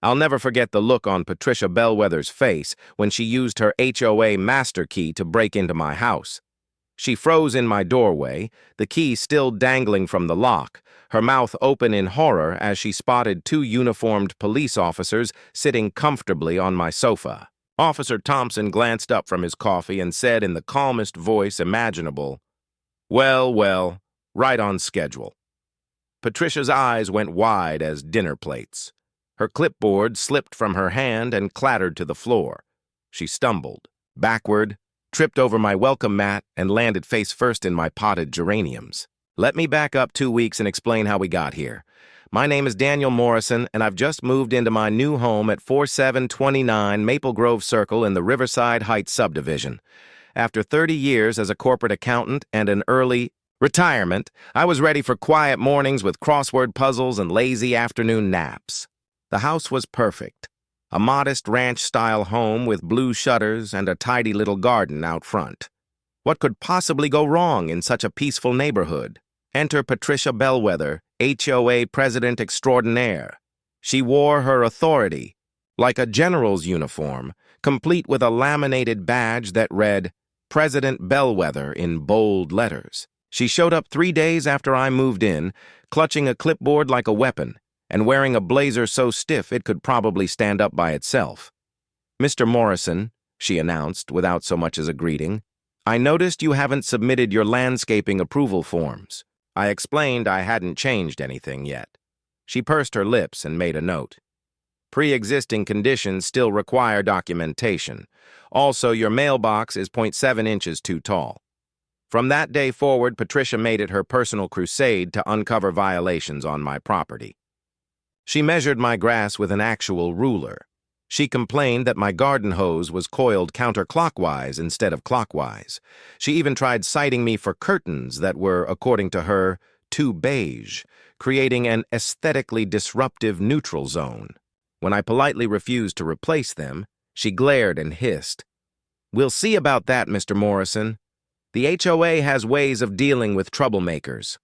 I'll never forget the look on Patricia Bellwether's face when she used her HOA master key to break into my house. She froze in my doorway, the key still dangling from the lock, her mouth open in horror as she spotted two uniformed police officers sitting comfortably on my sofa. Officer Thompson glanced up from his coffee and said in the calmest voice imaginable, "Well, well, right on schedule." Patricia's eyes went wide as dinner plates. Her clipboard slipped from her hand and clattered to the floor. She stumbled, backward, tripped over my welcome mat, and landed face first in my potted geraniums. Let me back up 2 weeks and explain how we got here. My name is Daniel Morrison, and I've just moved into my new home at 4729 Maple Grove Circle in the Riverside Heights subdivision. After 30 years as a corporate accountant and an early retirement, I was ready for quiet mornings with crossword puzzles and lazy afternoon naps. The house was perfect. A modest ranch-style home with blue shutters and a tidy little garden out front. What could possibly go wrong in such a peaceful neighborhood? Enter Patricia Bellwether, HOA President Extraordinaire. She wore her authority, like a general's uniform, complete with a laminated badge that read, President Bellwether in bold letters. She showed up 3 days after I moved in, clutching a clipboard like a weapon, and wearing a blazer so stiff it could probably stand up by itself. "Mr. Morrison," she announced without so much as a greeting, "I noticed you haven't submitted your landscaping approval forms." I explained I hadn't changed anything yet. She pursed her lips and made a note. "Pre-existing conditions still require documentation. Also, your mailbox is 0.7 inches too tall." From that day forward, Patricia made it her personal crusade to uncover violations on my property. She measured my grass with an actual ruler. She complained that my garden hose was coiled counterclockwise instead of clockwise. She even tried citing me for curtains that were, according to her, too beige, creating an aesthetically disruptive neutral zone. When I politely refused to replace them, she glared and hissed, "We'll see about that, Mr. Morrison. The HOA has ways of dealing with troublemakers."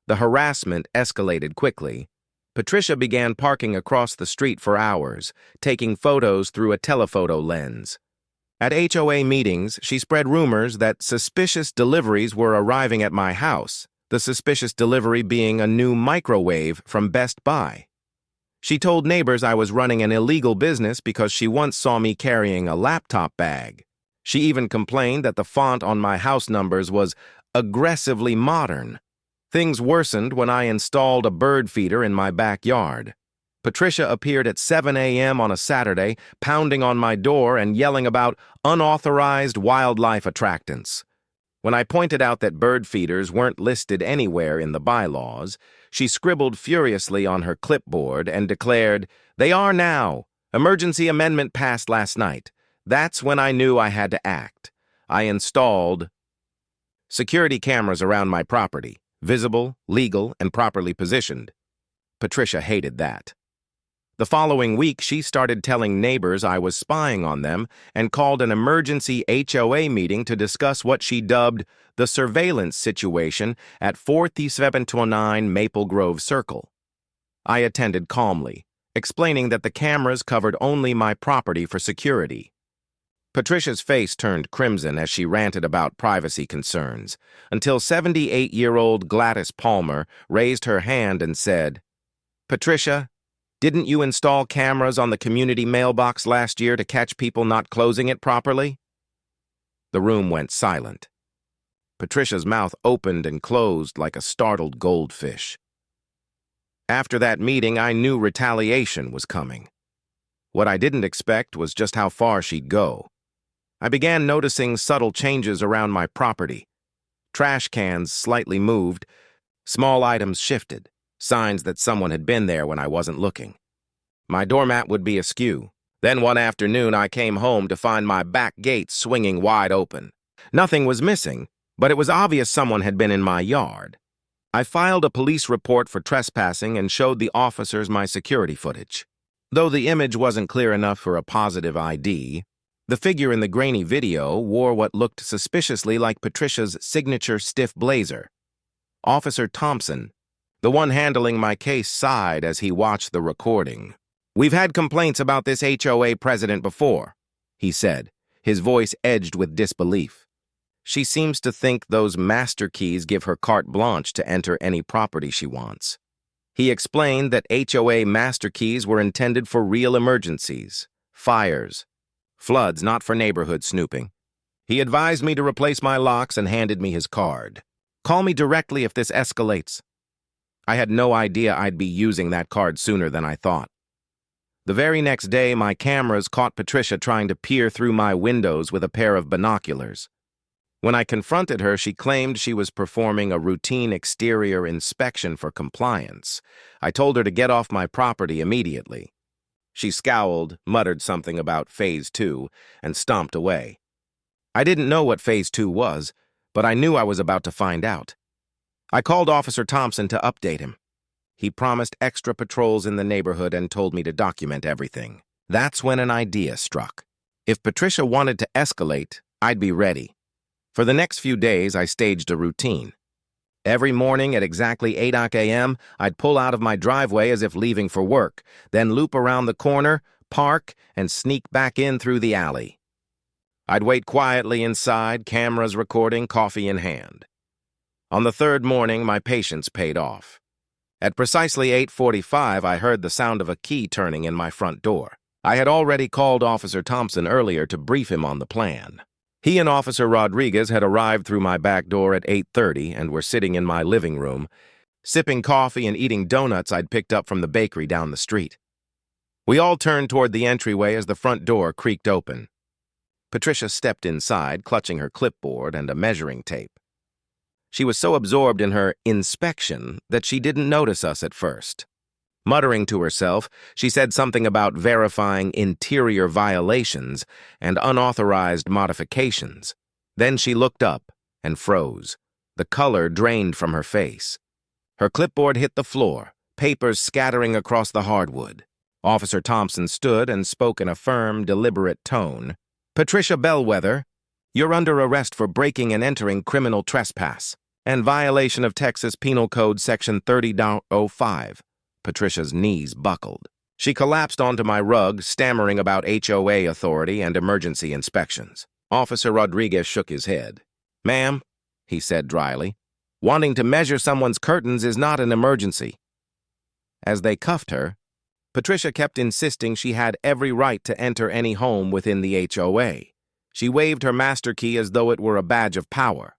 The harassment escalated quickly. Patricia began parking across the street for hours, taking photos through a telephoto lens. At HOA meetings, she spread rumors that suspicious deliveries were arriving at my house, the suspicious delivery being a new microwave from Best Buy. She told neighbors I was running an illegal business because she once saw me carrying a laptop bag. She even complained that the font on my house numbers was aggressively modern. Things worsened when I installed a bird feeder in my backyard. Patricia appeared at 7 a.m. on a Saturday, pounding on my door and yelling about unauthorized wildlife attractants. When I pointed out that bird feeders weren't listed anywhere in the bylaws, she scribbled furiously on her clipboard and declared, "They are now. Emergency amendment passed last night." That's when I knew I had to act. I installed security cameras around my property. Visible, legal, and properly positioned. Patricia hated that. The following week, she started telling neighbors I was spying on them and called an emergency HOA meeting to discuss what she dubbed the surveillance situation at 4729 Maple Grove Circle. I attended calmly, explaining that the cameras covered only my property for security. Patricia's face turned crimson as she ranted about privacy concerns, until 78-year-old Gladys Palmer raised her hand and said, "Patricia, didn't you install cameras on the community mailbox last year to catch people not closing it properly?" The room went silent. Patricia's mouth opened and closed like a startled goldfish. After that meeting, I knew retaliation was coming. What I didn't expect was just how far she'd go. I began noticing subtle changes around my property. Trash cans slightly moved, small items shifted, signs that someone had been there when I wasn't looking. My doormat would be askew. Then one afternoon I came home to find my back gate swinging wide open. Nothing was missing, but it was obvious someone had been in my yard. I filed a police report for trespassing and showed the officers my security footage. Though the image wasn't clear enough for a positive ID, the figure in the grainy video wore what looked suspiciously like Patricia's signature stiff blazer. Officer Thompson, the one handling my case, sighed as he watched the recording. "We've had complaints about this HOA president before," he said, his voice edged with disbelief. "She seems to think those master keys give her carte blanche to enter any property she wants." He explained that HOA master keys were intended for real emergencies, fires, floods, not for neighborhood snooping. He advised me to replace my locks and handed me his card. "Call me directly if this escalates." I had no idea I'd be using that card sooner than I thought. The very next day, my cameras caught Patricia trying to peer through my windows with a pair of binoculars. When I confronted her, she claimed she was performing a routine exterior inspection for compliance. I told her to get off my property immediately. She scowled, muttered something about Phase 2, and stomped away. I didn't know what Phase 2 was, but I knew I was about to find out. I called Officer Thompson to update him. He promised extra patrols in the neighborhood and told me to document everything. That's when an idea struck. If Patricia wanted to escalate, I'd be ready. For the next few days, I staged a routine. Every morning at exactly 8 a.m., I'd pull out of my driveway as if leaving for work, then loop around the corner, park, and sneak back in through the alley. I'd wait quietly inside, cameras recording, coffee in hand. On the third morning, my patience paid off. At precisely 8:45, I heard the sound of a key turning in my front door. I had already called Officer Thompson earlier to brief him on the plan. He and Officer Rodriguez had arrived through my back door at 8:30 and were sitting in my living room, sipping coffee and eating donuts I'd picked up from the bakery down the street. We all turned toward the entryway as the front door creaked open. Patricia stepped inside, clutching her clipboard and a measuring tape. She was so absorbed in her inspection that she didn't notice us at first. Muttering to herself, she said something about verifying interior violations and unauthorized modifications. Then she looked up and froze. The color drained from her face. Her clipboard hit the floor, papers scattering across the hardwood. Officer Thompson stood and spoke in a firm, deliberate tone. "Patricia Bellwether, you're under arrest for breaking and entering criminal trespass and violation of Texas Penal Code Section 30.05. Patricia's knees buckled. She collapsed onto my rug, stammering about HOA authority and emergency inspections. Officer Rodriguez shook his head. "Ma'am," he said dryly, "wanting to measure someone's curtains is not an emergency." As they cuffed her, Patricia kept insisting she had every right to enter any home within the HOA. She waved her master key as though it were a badge of power.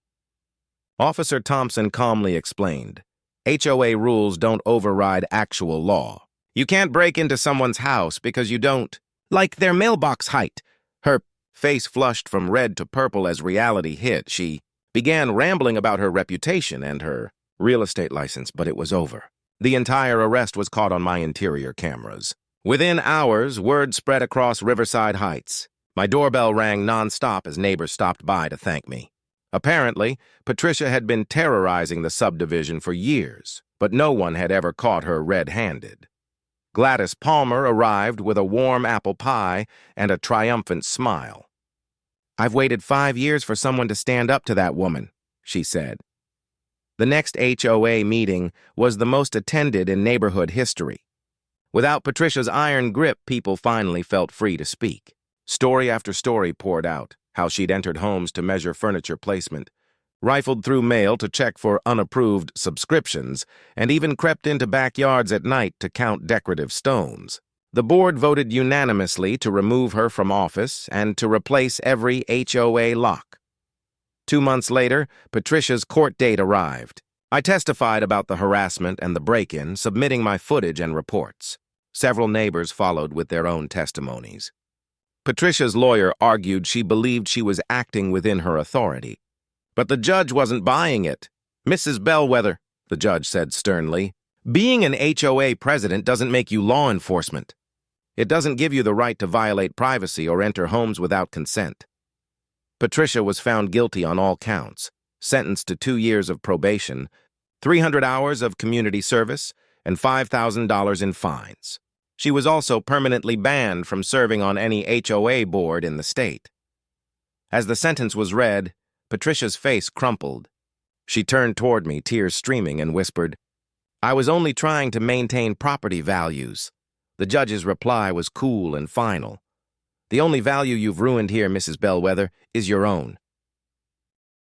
Officer Thompson calmly explained, "HOA rules don't override actual law. You can't break into someone's house because you don't like their mailbox height." Her face flushed from red to purple as reality hit. She began rambling about her reputation and her real estate license, but it was over. The entire arrest was caught on my interior cameras. Within hours, word spread across Riverside Heights. My doorbell rang nonstop as neighbors stopped by to thank me. Apparently, Patricia had been terrorizing the subdivision for years, but no one had ever caught her red-handed. Gladys Palmer arrived with a warm apple pie and a triumphant smile. "I've waited 5 years for someone to stand up to that woman," she said. The next HOA meeting was the most attended in neighborhood history. Without Patricia's iron grip, people finally felt free to speak. Story after story poured out, how she'd entered homes to measure furniture placement, rifled through mail to check for unapproved subscriptions, and even crept into backyards at night to count decorative stones. The board voted unanimously to remove her from office and to replace every HOA lock. 2 months later, Patricia's court date arrived. I testified about the harassment and the break-in, submitting my footage and reports. Several neighbors followed with their own testimonies. Patricia's lawyer argued she believed she was acting within her authority. But the judge wasn't buying it. "Mrs. Bellwether," the judge said sternly, "being an HOA president doesn't make you law enforcement. It doesn't give you the right to violate privacy or enter homes without consent." Patricia was found guilty on all counts, sentenced to 2 years of probation, 300 hours of community service, and $5,000 in fines. She was also permanently banned from serving on any HOA board in the state. As the sentence was read, Patricia's face crumpled. She turned toward me, tears streaming, and whispered, "I was only trying to maintain property values. The judge's reply was cool and final. "The only value you've ruined here, Mrs. Bellwether, is your own.